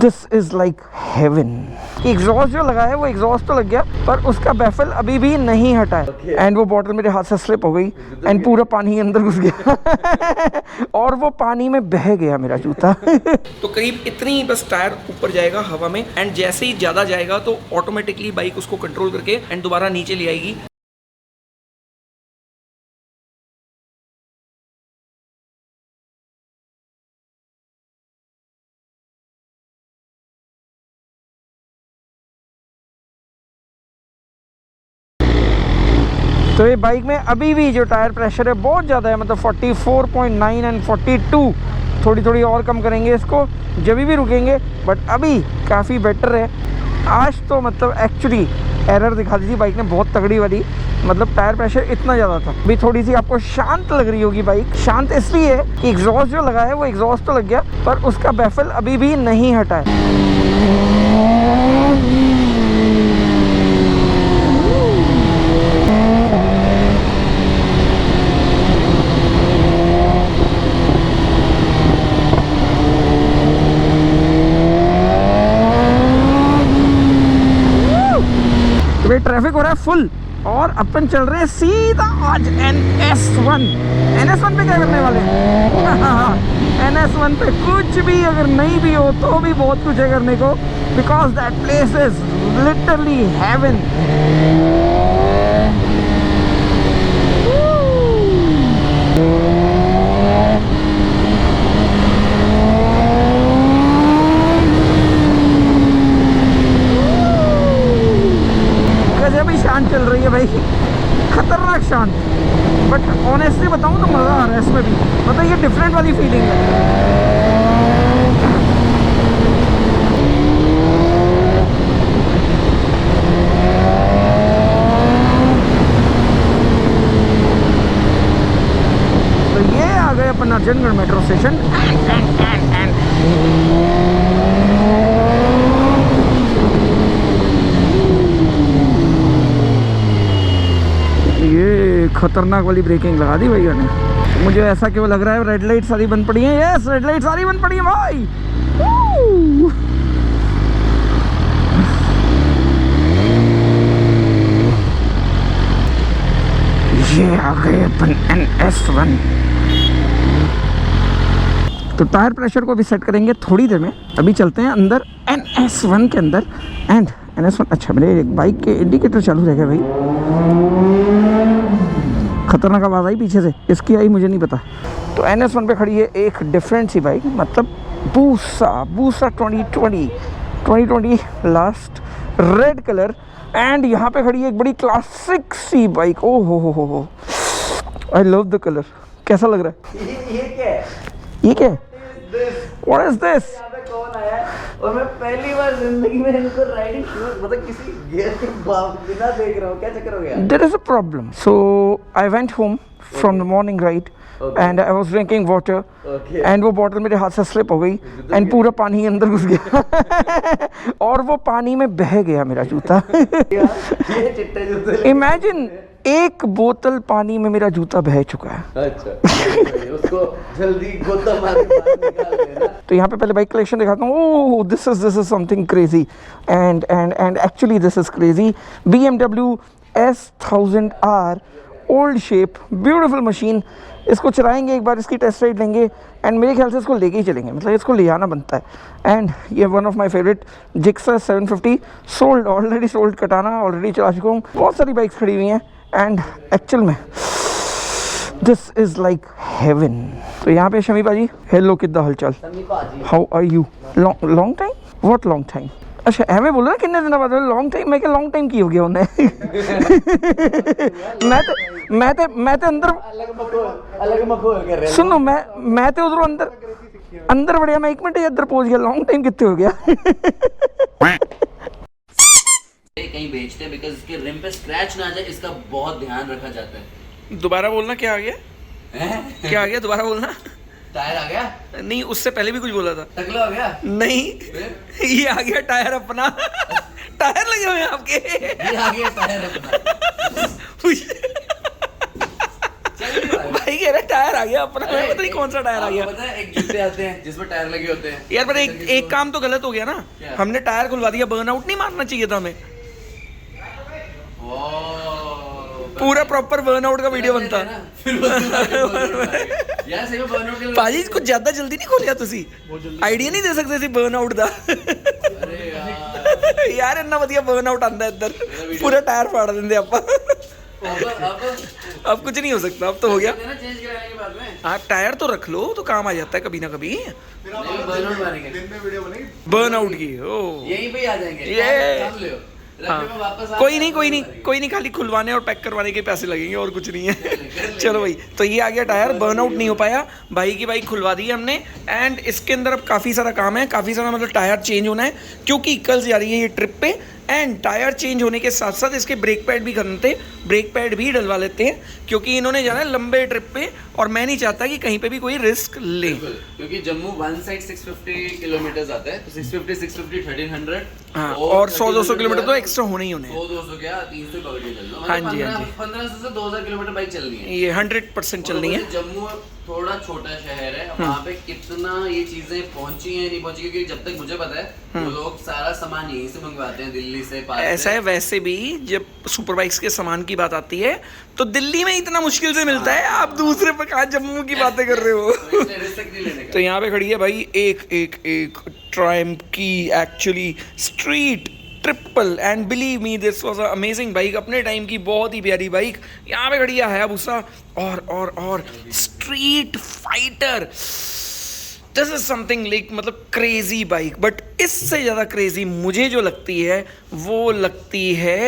This is like haven. Exhaust जो लगा है वो एग्जॉस्ट तो लग गया पर उसका बैफल अभी भी नहीं हटा है। एंड वो बॉटल मेरे हाथ से स्लिप हो गई एंड पूरा पानी अंदर घुस गया और वो पानी में बह गया मेरा जूता। तो करीब इतनी ही बस टायर ऊपर जाएगा हवा में एंड जैसे ही ज़्यादा जाएगा तो ऑटोमेटिकली बाइक उसको कंट्रोल करके एंड दोबारा नीचे ले आएगी। तो ये बाइक में अभी भी जो टायर प्रेशर है बहुत ज़्यादा है, मतलब 44.9 एंड 42। थोड़ी थोड़ी और कम करेंगे इसको जब भी रुकेंगे, बट अभी काफ़ी बेटर है। आज तो मतलब एक्चुअली एरर दिखा दी थी बाइक ने बहुत तगड़ी वाली, मतलब टायर प्रेशर इतना ज़्यादा था। अभी थोड़ी सी आपको शांत लग रही होगी बाइक, शांत इसलिए कि एग्जॉस्ट जो लगा है वो एग्जॉस्ट तो लग गया पर उसका बैफल अभी भी नहीं हटा है। ट्रैफिक हो रहा है फुल और अपन चल रहे हैं सीधा आज NS1। NS1 पे क्या करने वाले हैं? NS1 पे कुछ भी अगर नहीं भी हो तो भी बहुत कुछ है करने को, because that place is literally heaven. भी शांत चल रही है भाई, खतरनाक शांत। बट ऑनेस्टली बताऊं तो मज़ा आ रहा है इसमें भी, मतलब ये डिफरेंट वाली फीलिंग है। तो ये आ गए अपन अर्जनगढ़ मेट्रो स्टेशन। ये खतरनाक वाली ब्रेकिंग लगा दी भैया ने। मुझे ऐसा क्यों लग रहा है रेड लाइट सारी बंद पड़ी है। यस, रेड लाइट सारी बंद पड़ी है भाई। ये आ गए अपन NS1। तो टायर प्रेशर को भी सेट करेंगे थोड़ी देर में। अभी चलते हैं अंदर NS1 के अंदर। एंड NS1, अच्छा मेरे बाइक के इंडिकेटर चालू रह गए भाई। खतरनाक आवाज़ आई पीछे से, इसकी आई मुझे नहीं पता। तो NS1 पे खड़ी है एक डिफरेंट सी बाइक, मतलब बूसा 2020 लास्ट रेड कलर। एंड यहाँ पे खड़ी है एक बड़ी क्लासिक सी बाइक। ओ हो आई लव द कलर। कैसा लग रहा है? ये क्या है? ये क्या है? What is this? कौन आया है? और मैं पहली बार जिंदगी में इनको राइडिंग शूज मतलब किसी गियर के बिना देख रहा हूँ। क्या चक्कर हो गया? There is a problem. So I went home from the morning ride and I was drinking water and वो बॉटल मेरे हाथ से स्लिप हो गई एंड पूरा पानी अंदर घुस गया और वो पानी में बह गया मेरा जूता। इमेजिन एक बोतल पानी में मेरा जूता बह चुका है। अच्छा, उसको जल्दी गोता मार के निकाल लेना। तो यहाँ पे पहले बाइक कलेक्शन दिखाता हूँ। Oh, this is something crazy and actually this is crazy. BMW S1000R old shape, beautiful machine. इसको चलाएंगे एक बार, इसकी टेस्ट राइड लेंगे एंड मेरे ख्याल से इसको लेके ही चलेंगे, मतलब इसको ले आना बनता है। एंड ये one of my favourite Gixxer 750 sold, already sold. Katana already चला चुका हूँ। बहुत सारी बाइक्स खड़ी हुई हैं एंड एक्चुअल में दिस इज लाइक हेवन। तो यहाँ पे शमी बाजी, हेलो किद्दा हालचाल, how are you? Long time? What long time? अच्छा एवं बोलो ना कितने दिन बाद लॉन्ग टाइम। मैं क्या लॉन्ग टाइम की हो गया उन्हें? मैं तो अंदर अलग सुनो, मैं तो उधर अंदर बढ़िया, मैं 1 मिनट इधर पहुंच गया। लॉन्ग टाइम कितने हो गया? कहीं बेचते हैं बिकॉज़ इसके रिम पे स्क्रैच ना आ जाए, इसका बहुत ध्यान रखा जाता है। दोबारा बोलना, क्या आ गया? क्या आ गया? दोबारा बोलना। टायर आ गया? नहीं, उससे पहले भी कुछ बोला था। टकला हो गया? नहीं, ये आ गया टायर अपना। टायर लगे हुए हैं आपके। ये आ गया टायर अपना। भाई कह रहा टायर आ गया अपना, अरे, पता नहीं कौन सा टायर आ गया। आपको पता है एक जूते आते हैं जिसमें टायर लगे होते हैं यार पर एक काम तो गलत हो गया ना, क्या? हमने टायर खुलवा दिया, बर्नआउट नहीं मारना चाहिए था हमें, पूरा प्रॉपर बर्नआउट का वीडियो बनता। यार सही में burnout के लिए- पाजी कुछ ज्यादा जल्दी नहीं खोलिया तुसी, आइडिया नहीं दे सकते सी बर्नआउट ਦਾ। अरे यार ਯਾਰ ਇੰਨਾ ਵਧੀਆ ਬਰਨਆਊਟ ਆਂਦਾ ਇੱਧਰ, पूरा टायर फाड़ ਦਿੰਦੇ ਆਪਾਂ। अब कुछ नहीं हो सकता, अब तो हो गया। चेंज कराने के बाद में हाँ टायर तो रख लो, तो काम आ जाता है कभी ना कभी। बर्नआउट मारेंगे, दिन में वीडियो बनेगी। बर्नआउट की ओ यहीं पे ही आ जाएंगे, ये- काम ले लो, हाँ रखने में वापस आ कोई नहीं कोई नहीं कोई नहीं, खाली खुलवाने और पैक करवाने के पैसे लगेंगे और कुछ नहीं है। चलो भाई, तो ये आ गया टायर, बर्नआउट नहीं हो पाया, भाई की बाइक खुलवा दी है हमने। एंड इसके अंदर अब काफ़ी सारा काम है, काफ़ी सारा मतलब टायर चेंज होना है, क्योंकि कल जा रही है ये ट्रिप पे। एंड टायर चेंज होने के साथ साथ इसके ब्रेक पैड भी करते, ब्रेक पैड भी डलवा लेते हैं, क्योंकि इन्होंने जाना है लंबे ट्रिप पे और मैं नहीं चाहता कि कहीं पे भी कोई रिस्क ले। बिल्कुल, क्योंकि जम्मू वन साइड 650 किलोमीटर आता है, तो 650 650 1300 हाँ, और 100-200 किलोमीटर तो एक्स्ट्रा होने ही होने हैं। 100-200 क्या 300 ही पकड़ के चल लो, हाँ जी, हाँ जी। 1500 से 2000 किलोमीटर बाइक चलनी है। ये 100% चलनी है। जम्मू थोड़ा छोटा शहर है, वहाँ पे कितना ये चीजें पहुंची है नहीं पहुंची, क्योंकि जब तक मुझे पता है वो लोग सारा सामान यहीं से मंगवाते हैं, दिल्ली से, पास ऐसा है, वैसे भी जब सुपर बाइक्स के सामान की बात आती है तो दिल्ली में इतना मुश्किल से मिलता है, आप दूसरे पर कहाँ जम्मू की बातें कर रहे हो। तो इसलिए रिस्क नहीं लेने का। तो यहाँ पे खड़ी है भाई एक ट्रायम्फ की actually street triple, and believe me this was a amazing bike, अपने टाइम की बहुत ही प्यारी बाइक। यहाँ पे खड़ी है हायाबुसा और street fighter. This is something like मतलब क्रेजी बाइक, बट इससे ज़्यादा क्रेजी मुझे जो लगती है वो लगती है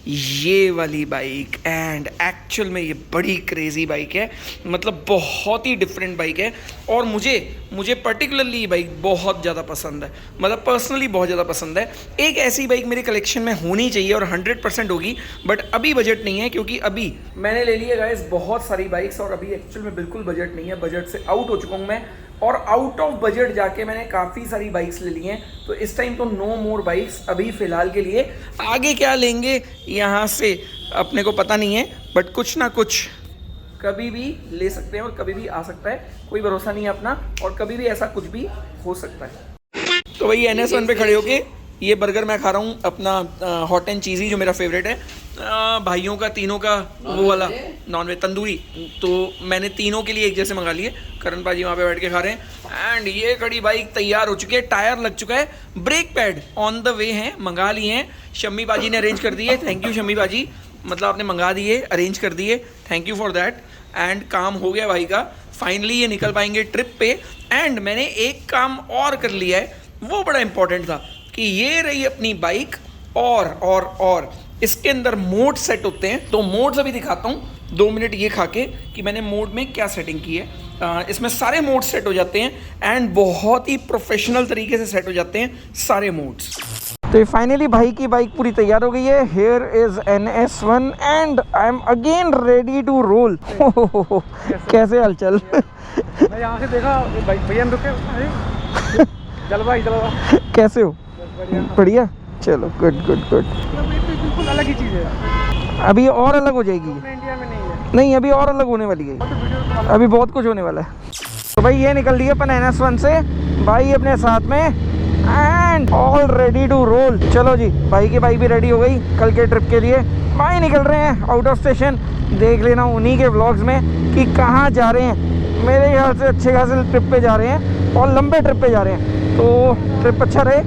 ये वाली बाइक। एंड एक्चुअल में ये बड़ी क्रेजी बाइक है, मतलब बहुत ही डिफरेंट बाइक है, और मुझे पर्टिकुलरली ये बाइक बहुत ज़्यादा पसंद है, मतलब पर्सनली बहुत ज़्यादा पसंद है। एक ऐसी बाइक मेरे कलेक्शन में होनी चाहिए और 100% होगी, बट अभी बजट नहीं है, क्योंकि अभी मैंने ले लिया गाइस बहुत सारी बाइक्स और अभी एक्चुअल में बिल्कुल बजट नहीं है, बजट से आउट हो चुका हूँ मैं, और आउट ऑफ बजट जाके मैंने काफ़ी सारी बाइक्स ले ली हैं। तो इस टाइम तो नो मोर बाइक्स अभी फ़िलहाल के लिए, आगे क्या लेंगे यहाँ से अपने को पता नहीं है, बट कुछ ना कुछ कभी भी ले सकते हैं और कभी भी आ सकता है, कोई भरोसा नहीं है अपना, और कभी भी ऐसा कुछ भी हो सकता है। तो भाई NS1 पे खड़े होके ये बर्गर मैं खा रहा हूँ अपना हॉट एंड चीज़ी, जो मेरा फेवरेट है, भाइयों का तीनों का वो वाला नॉन वेज तंदूरी। तो मैंने तीनों के लिए एक जैसे मंगा लिए, करण पाजी वहाँ पे बैठ के खा रहे हैं। एंड ये खड़ी बाइक तैयार हो चुकी है, टायर लग चुका है, brake pad on the way हैं, मंगा लिए हैं, शम्मी बाजी ने अरेंज कर दिए, थैंक यू शम्मी बाजी, मतलब आपने मंगा दिए, अरेंज कर दिए, thank you for that. And काम हो गया भाई का, फाइनली ये निकल पाएंगे ट्रिप पे। एंड मैंने एक काम और कर लिया है, वो बड़ा इंपॉर्टेंट था, कि ये रही अपनी बाइक, और इसके अंदर मोड सेट होते हैं। तो मोड्स अभी दिखाता हूँ 2 मिनट ये खा के कि मैंने मोड में क्या सेटिंग की है। इसमें सारे मोड सेट हो जाते हैं एंड बहुत ही प्रोफेशनल तरीके से सेट हो जाते हैं सारे मोड्स। तो फाइनली भाई की बाइक पूरी तैयार हो गई है, here is NS1 and I am again ready to roll. कैसे हलचल? मैं यहाँ से देखा भैया रुके, जलवा कैसे हो? बढ़िया, चलो गुड। बिल्कुल अलग ही चीज़ है, अभी और अलग हो जाएगी, इंडिया में नहीं है। नहीं अभी और अलग होने वाली है, अभी बहुत कुछ होने वाला है। तो भाई ये निकल रही है अपन NS1 से, भाई अपने साथ में, and all ready to roll. चलो जी, भाई की बाइक भी रेडी हो गई कल के ट्रिप के लिए, भाई निकल रहे हैं आउट ऑफ स्टेशन। देख लेना उन्हीं के व्लॉग्स में कि कहाँ जा रहे हैं, मेरे ख्याल से अच्छे खासे ट्रिप पे जा रहे हैं और लंबे ट्रिप पे जा रहे हैं, तो ट्रिप अच्छा रहे।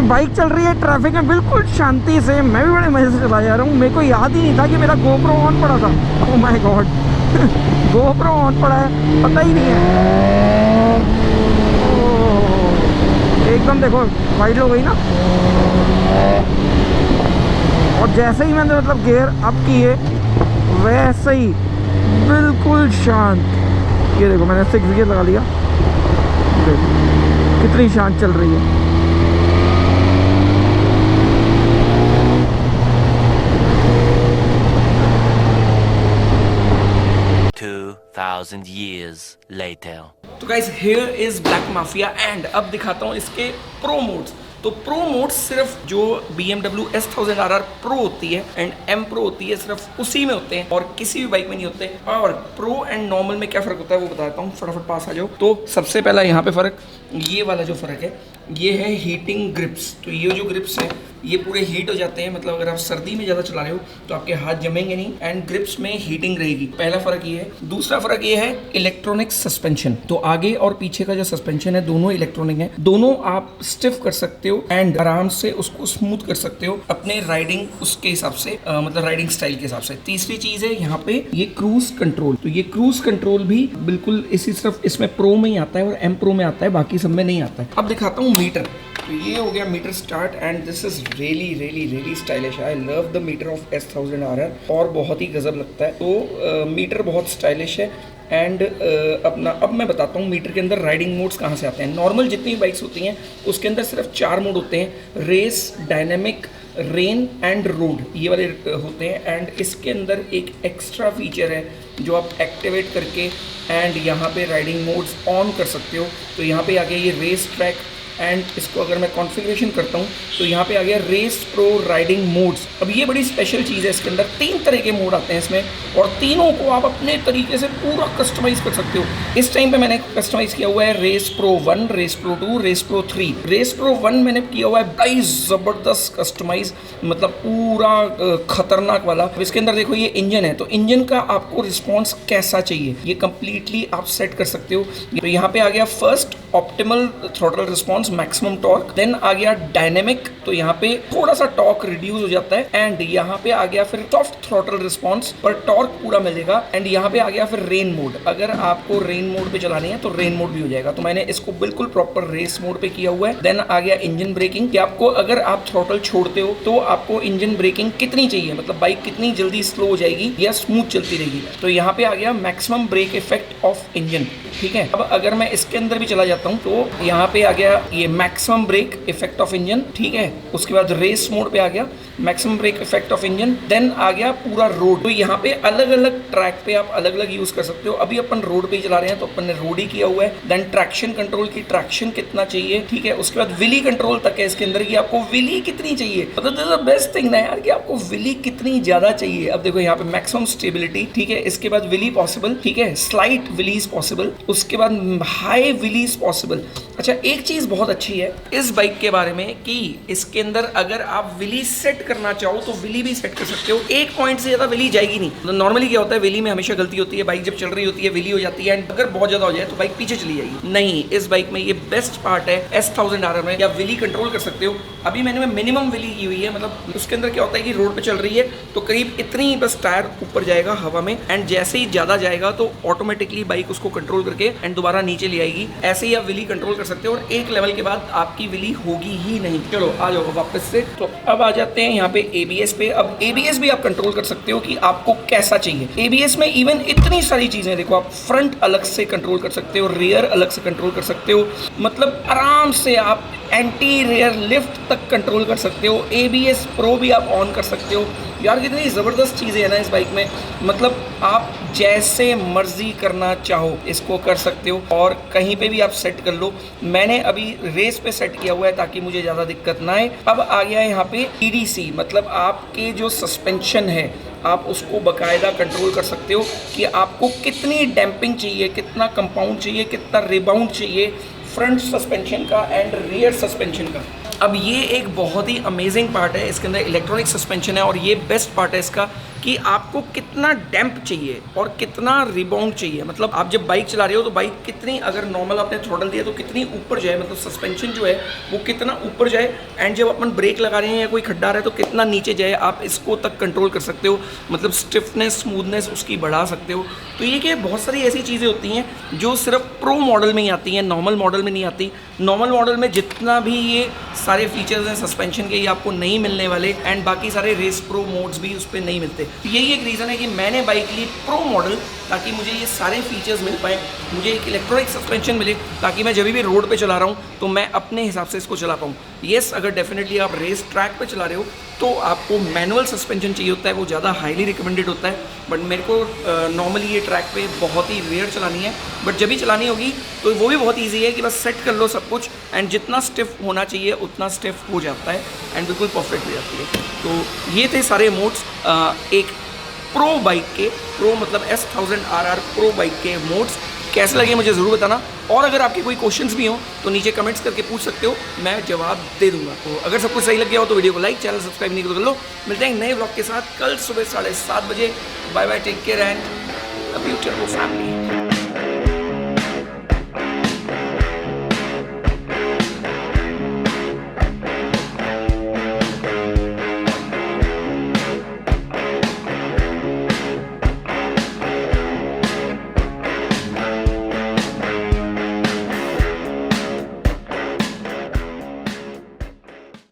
बाइक चल रही है ट्रैफिक में बिल्कुल शांति से, मैं भी बड़े मजे से चला जा रहा हूँ। मेरे को याद ही नहीं था कि मेरा गोप्रो ऑन पड़ा था, oh my God. GoPro on पड़ा है, पता ही नहीं है। एकदम देखो वाइड हो गई ना, और जैसे ही मैंने मतलब गियर अप किए वैसे ही बिल्कुल शांत। ये देखो मैंने 6 गियर लगा लिया, देखो कितनी शांत चल रही है। 2,000 years later. तो guys here is black mafia and अब दिखाता हूँ इसके प्रो मोड्स। तो प्रो मोड सिर्फ जो BMW S1000RR प्रो होती है एंड M प्रो होती है सिर्फ उसी में होते हैं और किसी भी बाइक में नहीं होते। और प्रो एंड नॉर्मल में क्या फ़र्क होता है वो बताता हूँ, फटाफट पास आ जाओ। तो सबसे पहला यहाँ पे फ़र्क, ये वाला जो फ़र्क है ये है हीटिंग ग्रिप्स। तो ये जो ग्रिप्स हैं ये पूरे हीट हो जाते हैं, मतलब अगर आप सर्दी में ज़्यादा चला रहे हो तो आपके हाथ जमेंगे नहीं एंड ग्रिप्स में हीटिंग रहेगी। पहला फ़र्क ये है। दूसरा फ़र्क ये है इलेक्ट्रॉनिक सस्पेंशन। तो आगे और पीछे का जो सस्पेंशन है दोनों इलेक्ट्रॉनिक है, दोनों आप स्टिफ कर सकते हो एंड आराम से उसको स्मूथ कर सकते हो अपने राइडिंग उसके हिसाब से, मतलब राइडिंग स्टाइल के हिसाब से। तीसरी चीज़ है यहाँ पे ये क्रूज कंट्रोल। तो ये क्रूज कंट्रोल भी बिल्कुल इसी सिर्फ इसमें प्रो में ही आता है और M प्रो में आता है, बाकी सब में नहीं आता है। अब दिखाता हूँ मीटर। तो ये हो गया meter start and this is really really really stylish. I love the meter of S1000RR और बहुत ही गजब लगता है। तो मीटर बहुत स्टाइलिश है एंड अब मैं बताता हूँ मीटर के अंदर राइडिंग मोड्स कहाँ से आते हैं। नॉर्मल जितनी बाइक्स होती हैं उसके अंदर सिर्फ 4 मोड होते हैं, race, dynamic, rain and road, ये वाले होते हैं। एंड इसके अंदर एक एक्स्ट्रा फीचर है जो आप एक्टिवेट करके एंड यहाँ पे राइडिंग मोड्स ऑन कर सकते हो। तो यहाँ पे आ गया ये रेस ट्रैक एंड इसको अगर मैं कॉन्फ़िगरेशन करता हूँ तो यहाँ पे आ गया रेस प्रो राइडिंग मोड्स। अब ये बड़ी स्पेशल चीज़ है, इसके अंदर 3 तरह के मोड आते हैं इसमें और तीनों को आप अपने तरीके से पूरा कस्टमाइज़ कर सकते हो। इस टाइम पे मैंने कस्टमाइज़ किया हुआ है race pro 1, race pro 2, race pro 3। Race pro 1 मैंने किया हुआ है बड़ी ज़बरदस्त कस्टमाइज़, मतलब पूरा खतरनाक वाला। इसके अंदर देखो ये इंजन है, तो इंजन का आपको रिस्पॉन्स कैसा चाहिए ये कंप्लीटली आप सेट कर सकते हो। तो यहाँ पे आ गया first optimal throttle response, maximum torque. Then आ गया डायनेमिक, तो यहाँ पे थोड़ा सा टॉर्क रिड्यूस हो जाता है एंड यहाँ पे आ गया फिर सॉफ्ट थ्रॉटल रिस्पॉन्स पर टॉर्क पूरा मिलेगा। एंड यहाँ पे आ गया फिर रेन मोड, अगर आपको रेन मोड पे चलानी है तो रेन मोड भी हो जाएगा। तो मैंने इसको बिल्कुल प्रॉपर रेस मोड पे किया हुआ है। देन आ गया इंजन ब्रेकिंग, कि आपको अगर आप थ्रॉटल छोड़ते हो तो आपको इंजन ब्रेकिंग कितनी चाहिए, मतलब बाइक कितनी जल्दी स्लो हो जाएगी या स्मूथ चलती रहेगी। तो यहाँ पे आ गया maximum brake effect of engine, ठीक है। अब अगर मैं इसके अंदर भी चला जाता हूँ तो यहाँ पे आ गया ये maximum brake effect of engine, ठीक है। उसके बाद रेस मोड पे आ गया maximum brake effect of engine. Then आ गया पूरा रोड। तो यहाँ पे अलग अलग ट्रैक पे आप अलग अलग यूज कर सकते हो। अभी अपन रोड पे ही चला रहे हैं तो अपन ने रोड ही किया हुआ है। देन ट्रैक्शन कंट्रोल की ट्रैक्शन कितना चाहिए, ठीक है। उसके बाद विली कंट्रोल तक है इसके अंदर कि आपको विली कितनी चाहिए, मतलब this is the best thing ना यार कि आपको विली कितनी ज्यादा चाहिए। अब देखो यहाँ पे मैक्सिमम स्टेबिलिटी, ठीक है। इसके बाद विली पॉसिबल, ठीक है, स्लाइट विलीज पॉसिबल। उसके बाद हाई विलीज पॉसिबल। अच्छा एक चीज बहुत अच्छी है इस बाइक के बारे में कि इसके अंदर अगर आप विली सेट करना चाहो तो विली भी सेट कर सकते हो। एक पॉइंट से ज्यादा विली जाएगी नहीं। तो नॉर्मली क्या होता है, विली में हमेशा गलती होती है, बाइक जब चल रही होती है विली हो जाती है एंड अगर बहुत ज्यादा हो जाए तो बाइक पीछे चली जाएगी। नहीं, इस बाइक में ये बेस्ट पार्ट है S1000RR में, या विली कंट्रोल कर सकते हो। अभी मैंने मिनिमम विली की हुई है, मतलब उसके अंदर क्या होता है कि रोड पे चल रही है तो करीब इतनी बस टायर ऊपर जाएगा हवा में एंड जैसे ही ज्यादा जाएगा तो ऑटोमेटिकली बाइक उसको कंट्रोल करके एंड दोबारा नीचे ले आएगी। ऐसे ही आप विली कंट्रोल कर सकते हो और एक लेवल के बाद आपकी विली होगी ही नहीं। चलो आ जाओ वापस से। तो अब आ जाते हैं यहाँ पे ABS पे। अब ABS भी आप कंट्रोल कर सकते हो कि आपको कैसा चाहिए। ABS में इवन इतनी सारी चीजें, देखो आप फ्रंट अलग से कंट्रोल कर सकते हो, रियर अलग से कंट्रोल कर सकते हो, मतलब आराम से आप एंटी रियर लिफ्ट तक कंट्रोल कर सकते हो। ABS प्रो भी आप ऑन कर सकते हो। यार कितनी ज़बरदस्त चीज़ें हैं ना इस बाइक में, मतलब आप जैसे मर्जी करना चाहो इसको कर सकते हो और कहीं पे भी आप सेट कर लो। मैंने अभी रेस पे सेट किया हुआ है ताकि मुझे ज़्यादा दिक्कत ना आए। अब आ गया है यहाँ पे EDC, मतलब आपके जो सस्पेंशन है आप उसको बाकायदा कंट्रोल कर सकते हो कि आपको कितनी डैम्पिंग चाहिए, कितना कंपाउंड चाहिए, कितना रिबाउंड चाहिए फ्रंट सस्पेंशन का एंड रियर सस्पेंशन का। अब ये एक बहुत ही अमेजिंग पार्ट है, इसके अंदर इलेक्ट्रॉनिक सस्पेंशन है और ये बेस्ट पार्ट है इसका कि आपको कितना डैम्प चाहिए और कितना रिबाउंड चाहिए। मतलब आप जब बाइक चला रहे हो तो बाइक कितनी, अगर नॉर्मल आपने थ्रॉटल दिया तो कितनी ऊपर जाए, मतलब सस्पेंशन जो है वो कितना ऊपर जाए एंड जब अपन ब्रेक लगा रहे हैं या कोई खड्डा रहा है तो कितना नीचे जाए, आप इसको तक कंट्रोल कर सकते हो। मतलब स्टिफनेस, स्मूथनेस उसकी बढ़ा सकते हो। तो ये कि बहुत सारी ऐसी चीज़ें होती हैं जो सिर्फ प्रो मॉडल में ही आती हैं, नॉर्मल मॉडल में नहीं आती। नॉर्मल मॉडल में जितना भी ये सारे फीचर्स हैं सस्पेंशन के ये आपको नहीं मिलने वाले, एंड बाकी सारे रेस प्रो मोड्स भी उस पर नहीं मिलते। तो यही एक रीज़न है कि मैंने बाइक ली प्रो मॉडल, ताकि मुझे ये सारे फीचर्स मिल पाए, मुझे एक इलेक्ट्रॉनिक सस्पेंशन मिले, ताकि मैं जब भी रोड पे चला रहा हूँ तो मैं अपने हिसाब से इसको चला पाऊँ। येस, अगर डेफिनेटली आप रेस ट्रैक पे चला रहे हो तो आपको मैनुअल सस्पेंशन चाहिए होता है, वो ज़्यादा हाईली रिकमेंडेड होता है, बट मेरे को नॉर्मली ये ट्रैक पे बहुत ही रेयर चलानी है, बट जब भी चलानी होगी तो वो भी बहुत ईजी है कि बस सेट कर लो सब कुछ, एंड जितना स्टिफ होना चाहिए उतना स्टिफ हो जाता है, एंड बिल्कुल परफेक्ट हो जाती है। तो ये थे सारे मोड्स एक प्रो बाइक के, प्रो मतलब S1000RR प्रो बाइक के मोड्स। कैसे लगे मुझे ज़रूर बताना, और अगर आपके कोई क्वेश्चंस भी हो तो नीचे कमेंट्स करके पूछ सकते हो, मैं जवाब दे दूंगा। तो अगर सब कुछ सही लग गया हो तो वीडियो को लाइक, चैनल सब्सक्राइब नहीं कर लो। मिलते हैं नए व्लॉग के साथ कल सुबह 7:30 बजे। Bye bye, take care and a beautiful family.